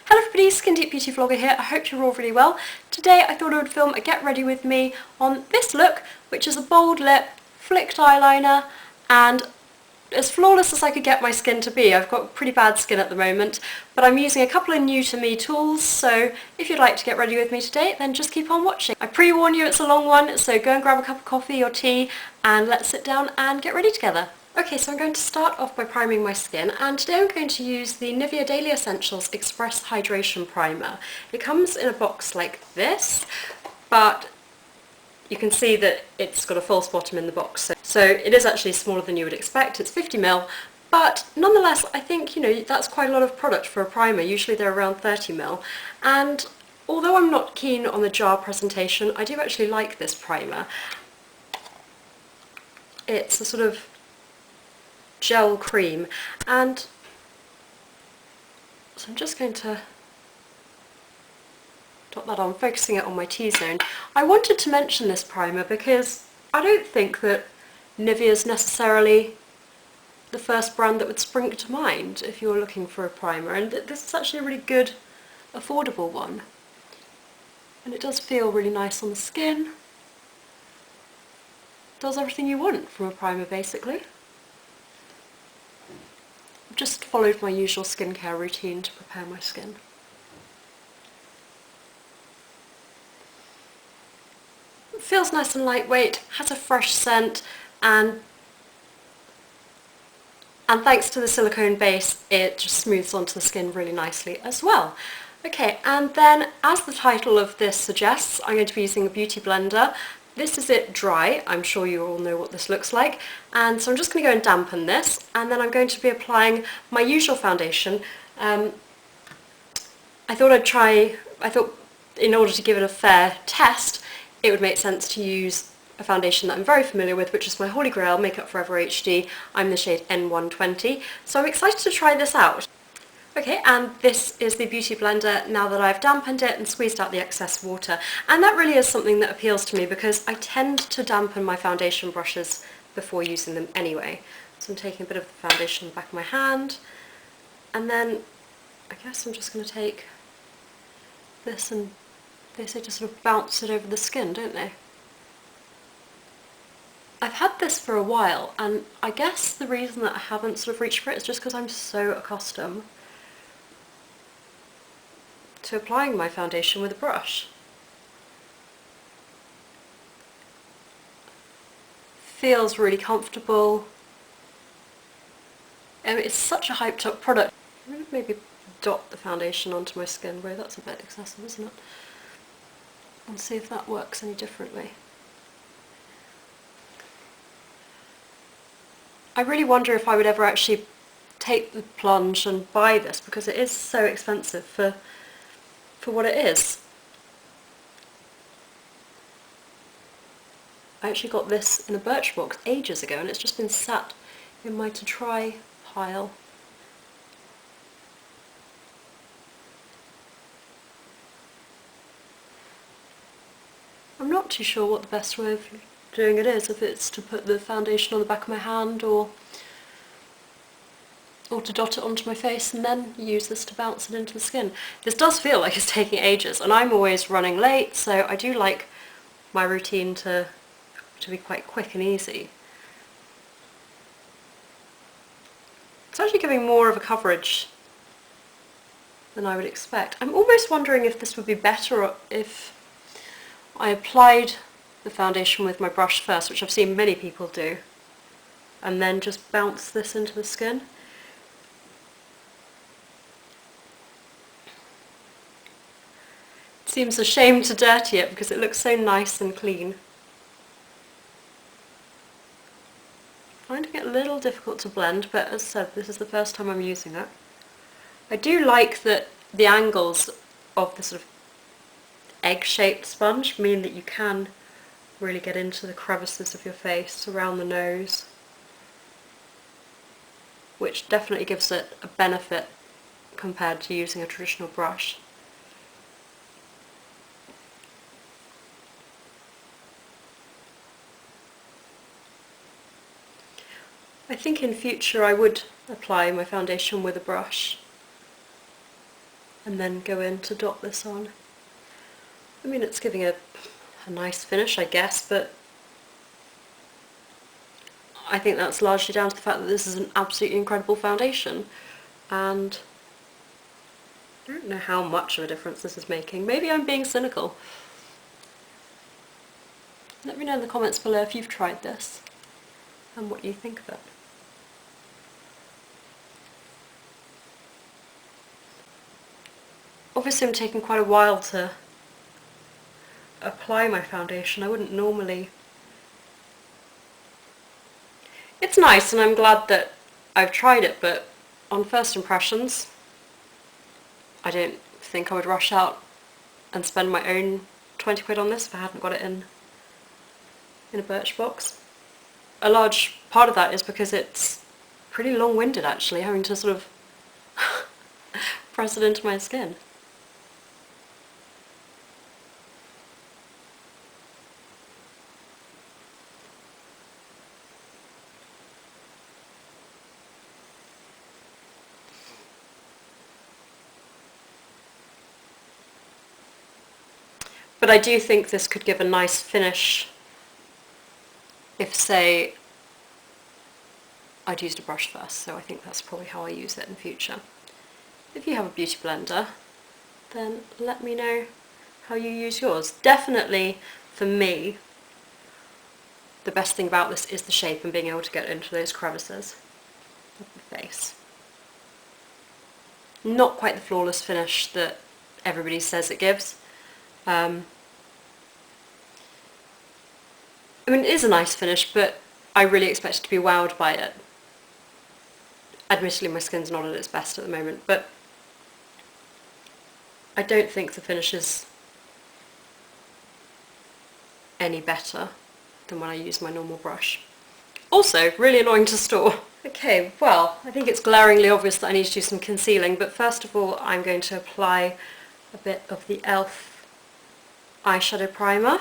Hello everybody, Skin Deep Beauty Vlogger here. I hope you're all really well. Today I thought I would film a get ready with me on this look, which is a bold lip, flicked eyeliner, and as flawless as I could get my skin to be. I've got pretty bad skin at the moment, but I'm using a couple of new to me tools, so if you'd like to get ready with me today, then just keep on watching. I pre-warn you it's a long one, so go and grab a cup of coffee or tea, and let's sit down and get ready together. Okay, so I'm going to start off by priming my skin, and today I'm going to use the Nivea Daily Essentials Express Hydration Primer. It comes in a box like this, but you can see that it's got a false bottom in the box, so it is actually smaller than you would expect. It's 50ml, but nonetheless I think, you know, that's quite a lot of product for a primer. Usually they're around 30ml, and although I'm not keen on the jar presentation, I do actually like this primer. It's a sort of gel cream, and so I'm just going to dot that on, focusing it on my T-zone. I wanted to mention this primer because I don't think that Nivea is necessarily the first brand that would spring to mind if you're looking for a primer, and this is actually a really good, affordable one. And it does feel really nice on the skin. It does everything you want from a primer, basically. Just followed my usual skincare routine to prepare my skin. It feels nice and lightweight, has a fresh scent, and thanks to the silicone base, it just smooths onto the skin really nicely as well. Okay, and then as the title of this suggests, I'm going to be using a beauty blender. This is it dry. I'm sure you all know what this looks like, and so I'm just going to go and dampen this, and then I'm going to be applying my usual foundation. I thought in order to give it a fair test, it would make sense to use a foundation that I'm very familiar with, which is my Holy Grail Makeup Forever HD. I'm the shade N120, so I'm excited to try this out. Okay, and this is the beauty blender now that I've dampened it and squeezed out the excess water. And that really is something that appeals to me because I tend to dampen my foundation brushes before using them anyway. So I'm taking a bit of the foundation on the back of my hand, and then I guess I'm just going to take this, and they say to sort of bounce it over the skin, don't they? I've had this for a while, and I guess the reason that I haven't sort of reached for it is just because I'm so accustomed to applying my foundation with a brush. Feels really comfortable. It's such a hyped up product. I'm going to maybe dot the foundation onto my skin, but that's a bit excessive, isn't it? And see if that works any differently. I really wonder if I would ever actually take the plunge and buy this, because it is so expensive for what it is. I actually got this in a Birchbox ages ago, and it's just been sat in my to try pile. I'm not too sure what the best way of doing it is, if it's to put the foundation on the back of my hand or to dot it onto my face and then use this to bounce it into the skin. This does feel like it's taking ages, and I'm always running late, so I do like my routine to be quite quick and easy. It's actually giving more of a coverage than I would expect. I'm almost wondering if this would be better if I applied the foundation with my brush first, which I've seen many people do, and then just bounce this into the skin. It seems a shame to dirty it because it looks so nice and clean. Finding it a little difficult to blend, but as I said, this is the first time I'm using it. I do like that the angles of the sort of egg-shaped sponge mean that you can really get into the crevices of your face, around the nose, which definitely gives it a benefit compared to using a traditional brush. I think in future I would apply my foundation with a brush, and then go in to dot this on. I mean, it's giving a nice finish, I guess, but I think that's largely down to the fact that this is an absolutely incredible foundation, and I don't know how much of a difference this is making. Maybe I'm being cynical. Let me know in the comments below if you've tried this and what you think of it. Obviously I'm taking quite a while to apply my foundation. I wouldn't normally. It's nice and I'm glad that I've tried it, but on first impressions I don't think I would rush out and spend my own 20 quid on this if I hadn't got it in a Birchbox. A large part of that is because it's pretty long-winded actually, having to sort of press it into my skin. But I do think this could give a nice finish if, say, I'd used a brush first, so I think that's probably how I use it in future. If you have a beauty blender, then let me know how you use yours. Definitely, for me, the best thing about this is the shape and being able to get into those crevices of the face. Not quite the flawless finish that everybody says it gives. I mean, it is a nice finish, but I really expected to be wowed by it. Admittedly, my skin's not at its best at the moment, but I don't think the finish is any better than when I use my normal brush. Also, really annoying to store. Okay, well, I think it's glaringly obvious that I need to do some concealing, but first of all, I'm going to apply a bit of the e.l.f. eyeshadow primer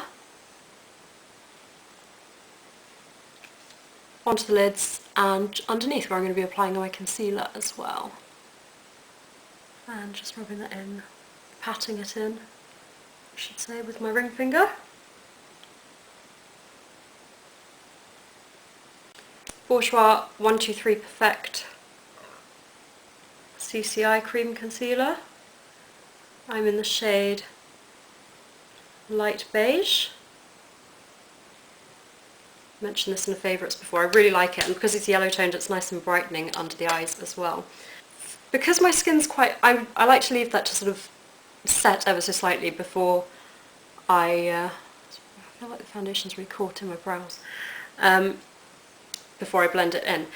onto the lids and underneath, where I'm going to be applying my concealer as well. And just rubbing that in, patting it in, I should say, with my ring finger. Bourjois 123 Perfect CCI Cream Concealer. I'm in the shade Light Beige. I mentioned this in the favourites before. I really like it, and because it's yellow toned, it's nice and brightening under the eyes as well. Because my skin's quite, I like to leave that to sort of set ever so slightly before I feel like the foundation's really caught in my brows, before I blend it in.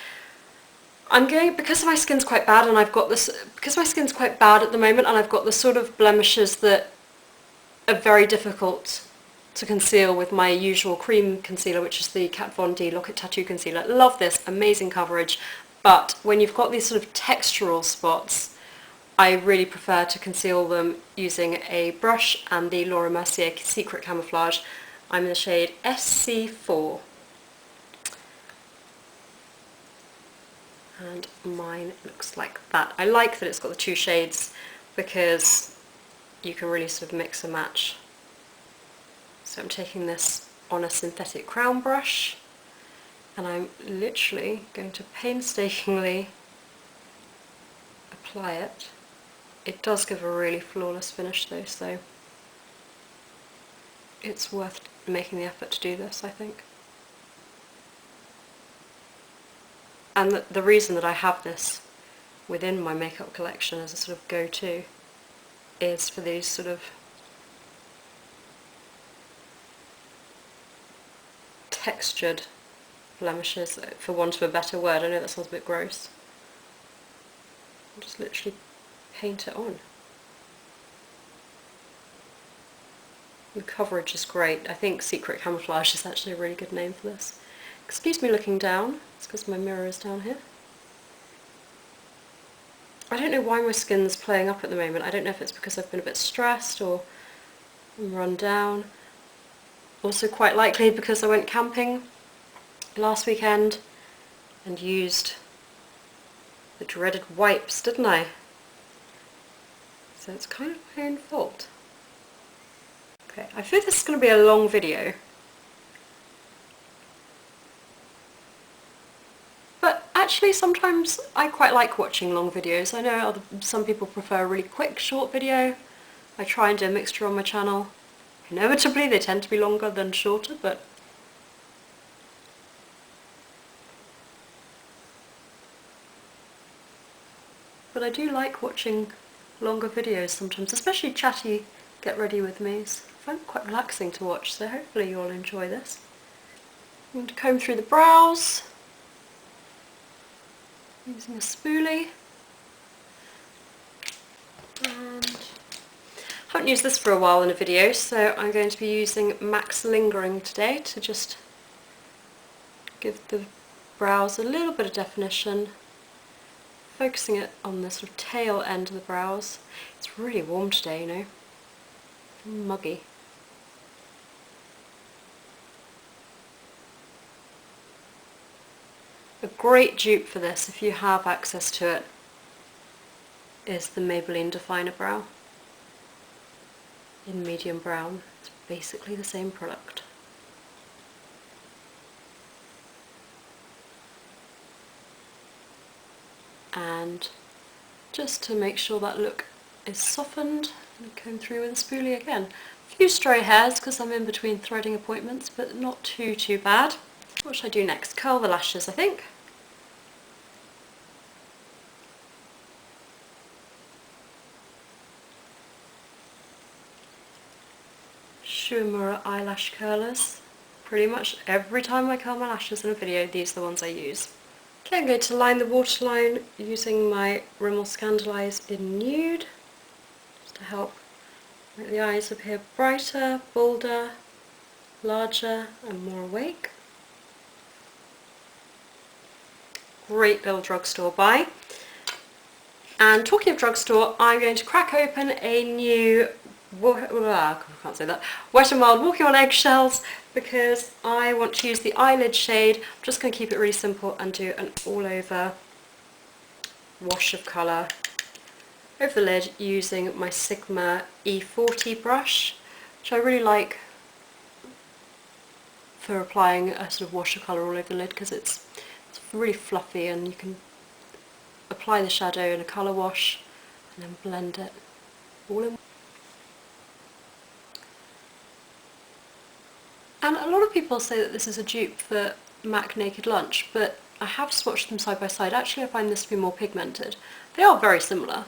Because my skin's quite bad and because my skin's quite bad at the moment and I've got the sort of blemishes that are very difficult to conceal with my usual cream concealer, which is the Kat Von D Lock-It Tattoo Concealer. Love this, amazing coverage, but when you've got these sort of textural spots, I really prefer to conceal them using a brush and the Laura Mercier Secret Camouflage. I'm in the shade SC4. And mine looks like that. I like that it's got the two shades because you can really sort of mix and match. So I'm taking this on a synthetic crown brush and I'm literally going to painstakingly apply it. It does give a really flawless finish though, so it's worth making the effort to do this, I think. And the reason that I have this within my makeup collection as a sort of go-to is for these sort of textured blemishes, for want of a better word. I know that sounds a bit gross. I'll just literally paint it on. The coverage is great. I think Secret Camouflage is actually a really good name for this. Excuse me looking down, it's because my mirror is down here. I don't know why my skin's playing up at the moment. I don't know if it's because I've been a bit stressed or I'm run down. Also quite likely because I went camping last weekend and used the dreaded wipes, didn't I? So it's kind of my own fault. Okay, I feel this is going to be a long video. But actually sometimes I quite like watching long videos. I know some people prefer a really quick short video. I try and do a mixture on my channel. Inevitably they tend to be longer than shorter, but I do like watching longer videos sometimes, especially chatty get ready with me's. I find it quite relaxing to watch, so hopefully you'll enjoy this. I'm going to comb through the brows using a spoolie. And I haven't used this for a while in a video, so I'm going to be using Max Lingering today to just give the brows a little bit of definition, focusing it on the sort of tail end of the brows. It's really warm today, you know, muggy. A great dupe for this, if you have access to it, is the Maybelline Definer Brow in medium brown. It's basically the same product. And just to make sure that look is softened, and comb through with a spoolie again. A few stray hairs because I'm in between threading appointments, but not too bad. What should I do next? Curl the lashes, I think. Shimmer eyelash curlers. Pretty much every time I curl my lashes in a video, these are the ones I use. Okay, I'm going to line the waterline using my Rimmel Scandaleyes in Nude, just to help make the eyes appear brighter, bolder, larger and more awake. Great little drugstore buy. And talking of drugstore, I'm going to crack open a new I can't say that. Wet n Wild Walking on Eggshells, because I want to use the eyelid shade. I'm just going to keep it really simple and do an all over wash of colour over the lid using my Sigma E40 brush, which I really like for applying a sort of wash of colour all over the lid, because it's really fluffy and you can apply the shadow in a colour wash and then blend it all in. And a lot of people say that this is a dupe for MAC Naked Lunch, but I have swatched them side by side. Actually I find this to be more pigmented. They are very similar.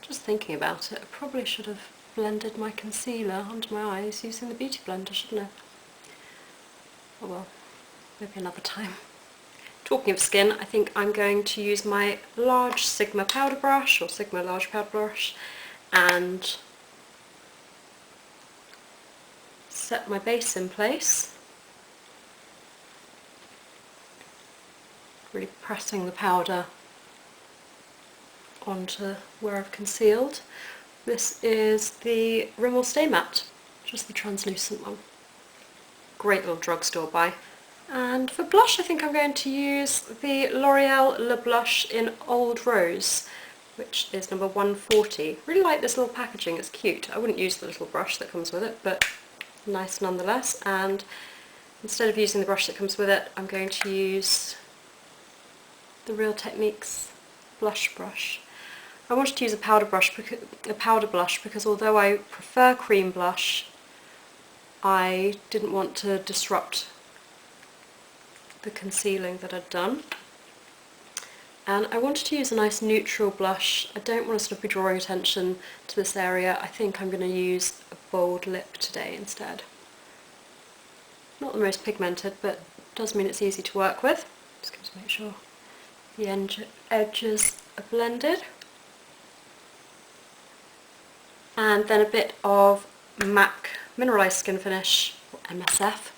Just thinking about it, I probably should have blended my concealer onto my eyes using the Beauty Blender, shouldn't I? Oh well, maybe another time. Talking of skin, I think I'm going to use my large Sigma powder brush, or Sigma large powder brush, and set my base in place. Really pressing the powder onto where I've concealed. This is the Rimmel Stay Matte, just the translucent one. Great little drugstore buy. And for blush I think I'm going to use the L'Oreal Le Blush in Old Rose, which is number 140. Really like this little packaging, it's cute. I wouldn't use the little brush that comes with it, but nice nonetheless. And instead of using the brush that comes with it, I'm going to use the Real Techniques blush brush. I wanted to use a powder blush because although I prefer cream blush, I didn't want to disrupt the concealing that I'd done. And I wanted to use a nice neutral blush. I don't want to sort of be drawing attention to this area. I think I'm going to use a bold lip today instead. Not the most pigmented, but does mean it's easy to work with. Just going to make sure the edges are blended. And then a bit of MAC Mineralized Skin Finish, or MSF,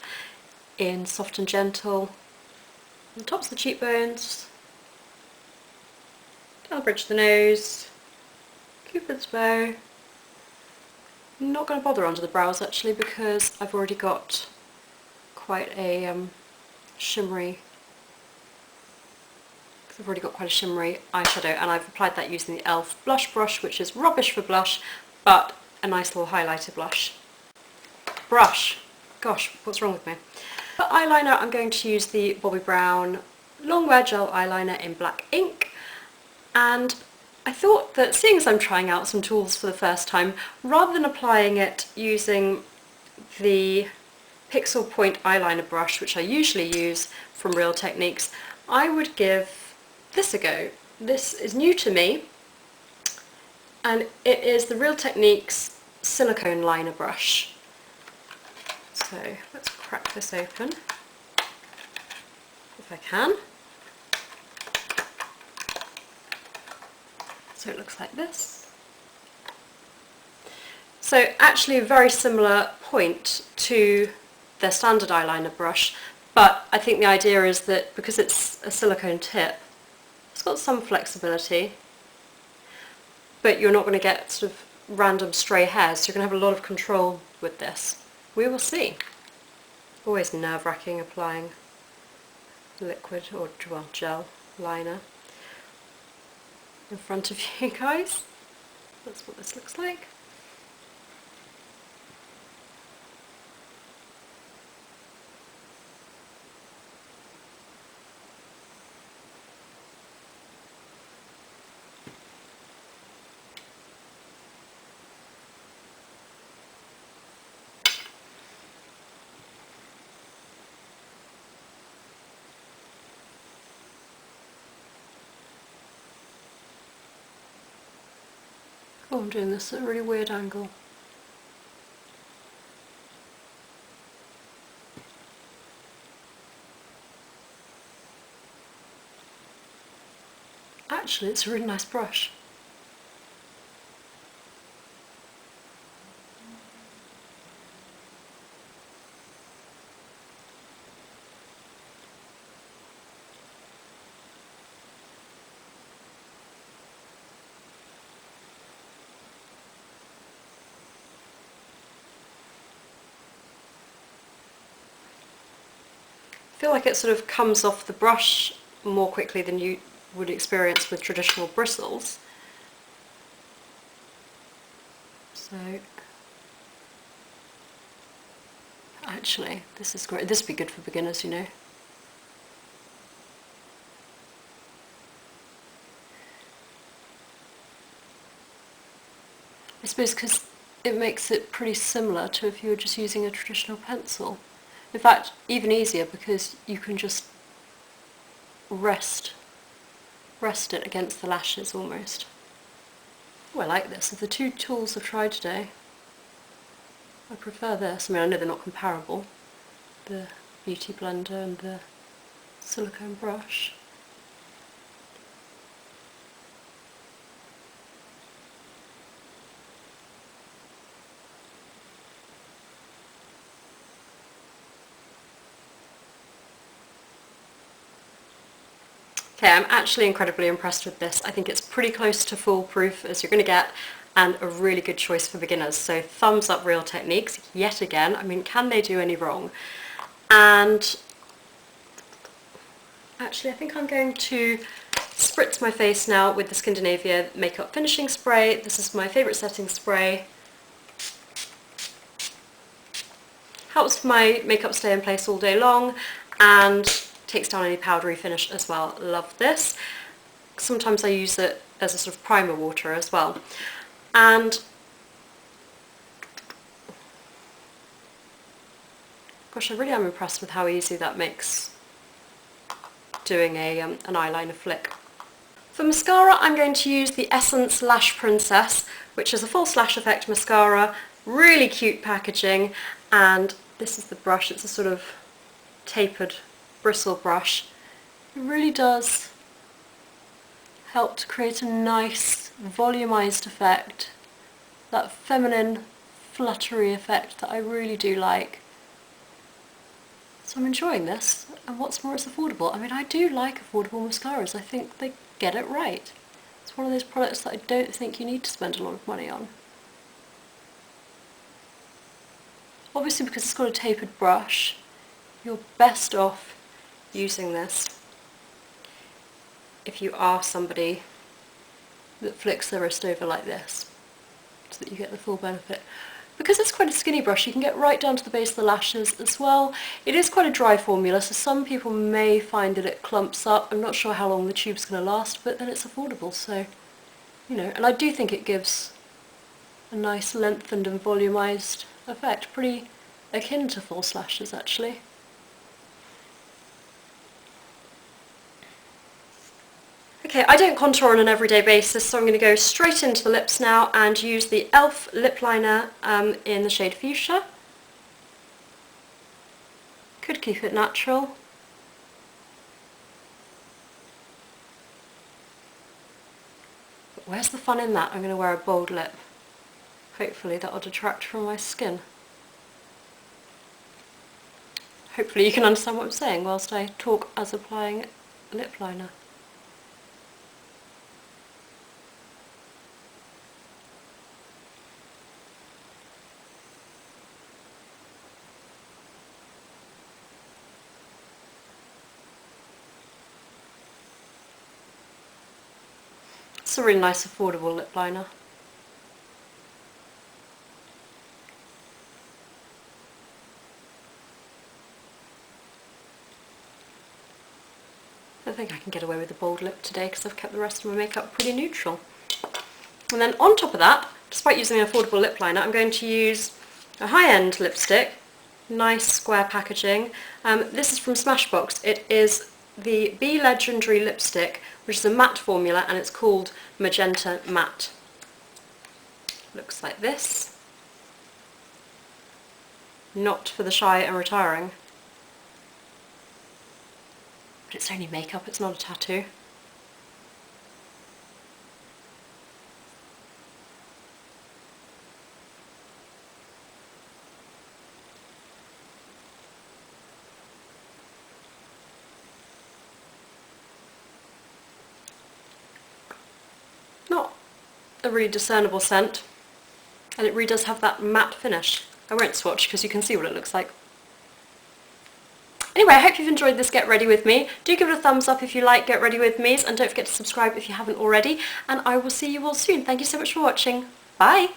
in Soft and Gentle, on the tops of the cheekbones, down the bridge of the nose, Cupid's bow. I'm not going to bother under the brows actually, because I've already got quite a shimmery, I've already got quite a shimmery eyeshadow, and I've applied that using the e.l.f. blush brush, which is rubbish for blush, but a nice little highlighter blush. Gosh, what's wrong with me? For eyeliner, I'm going to use the Bobbi Brown Long Wear Gel Eyeliner in black ink, and I thought that seeing as I'm trying out some tools for the first time, rather than applying it using the Pixel Point eyeliner brush, which I usually use from Real Techniques, I would give this a go. This is new to me, and it is the Real Techniques Silicone liner brush. So let's crack this open, if I can. So it looks like this. So actually a very similar point to their standard eyeliner brush, but I think the idea is that because it's a silicone tip, it's got some flexibility, but you're not going to get sort of random stray hairs, so you're going to have a lot of control with this. We will see. Always nerve-wracking applying liquid or, well, gel liner in front of you guys. That's what this looks like. Oh, I'm doing this at a really weird angle. Actually, it's a really nice brush. I feel like it sort of comes off the brush more quickly than you would experience with traditional bristles. So actually, this is great. This would be good for beginners, you know. I suppose because it makes it pretty similar to if you were just using a traditional pencil. In fact, even easier because you can just rest it against the lashes almost. Oh, I like this. Of the two tools I've tried today, I prefer this. I mean, I know they're not comparable, the Beauty Blender and the silicone brush. Okay, I'm actually incredibly impressed with this. I think it's pretty close to foolproof as you're going to get, and a really good choice for beginners. So thumbs up Real Techniques, yet again. I mean, can they do any wrong? And actually I think I'm going to spritz my face now with the Skindinavia Makeup Finishing Spray. This is my favourite setting spray. Helps my makeup stay in place all day long, and takes down any powdery finish as well. Love this. Sometimes I use it as a sort of primer water as well. And gosh, I really am impressed with how easy that makes doing an eyeliner flick. For mascara, I'm going to use the Essence Lash Princess, which is a false lash effect mascara. Really cute packaging, and this is the brush. It's a sort of tapered bristle brush. It really does help to create a nice volumized effect, that feminine fluttery effect that I really do like. So I'm enjoying this, and what's more, it's affordable. I mean, I do like affordable mascaras. I think they get it right. It's one of those products that I don't think you need to spend a lot of money on. Obviously, because it's got a tapered brush, you're best off using this if you are somebody that flicks their wrist over like this, so that you get the full benefit. Because it's quite a skinny brush, you can get right down to the base of the lashes as well. It is quite a dry formula, so some people may find that it clumps up. I'm not sure how long the tube's going to last, but then it's affordable, so, you know. And I do think it gives a nice lengthened and volumized effect, pretty akin to false lashes actually. Okay, I don't contour on an everyday basis, so I'm going to go straight into the lips now and use the e.l.f. lip liner in the shade Fuchsia. Could keep it natural. But where's the fun in that? I'm going to wear a bold lip. Hopefully that'll detract from my skin. Hopefully you can understand what I'm saying whilst I talk as applying lip liner. It's a really nice affordable lip liner. I think I can get away with a bold lip today because I've kept the rest of my makeup pretty neutral. And then on top of that, despite using an affordable lip liner, I'm going to use a high-end lipstick, nice square packaging. This is from Smashbox. It is the Be Legendary lipstick, which is a matte formula, and it's called Magenta Matte. Looks like this. Not for the shy and retiring. But it's only makeup, it's not a tattoo. Not a really discernible scent, and it really does have that matte finish. I won't swatch because you can see what it looks like. Anyway, I hope you've enjoyed this Get Ready With Me. Do give it a thumbs up if you like Get Ready With Me's, and don't forget to subscribe if you haven't already, and I will see you all soon. Thank you so much for watching. Bye!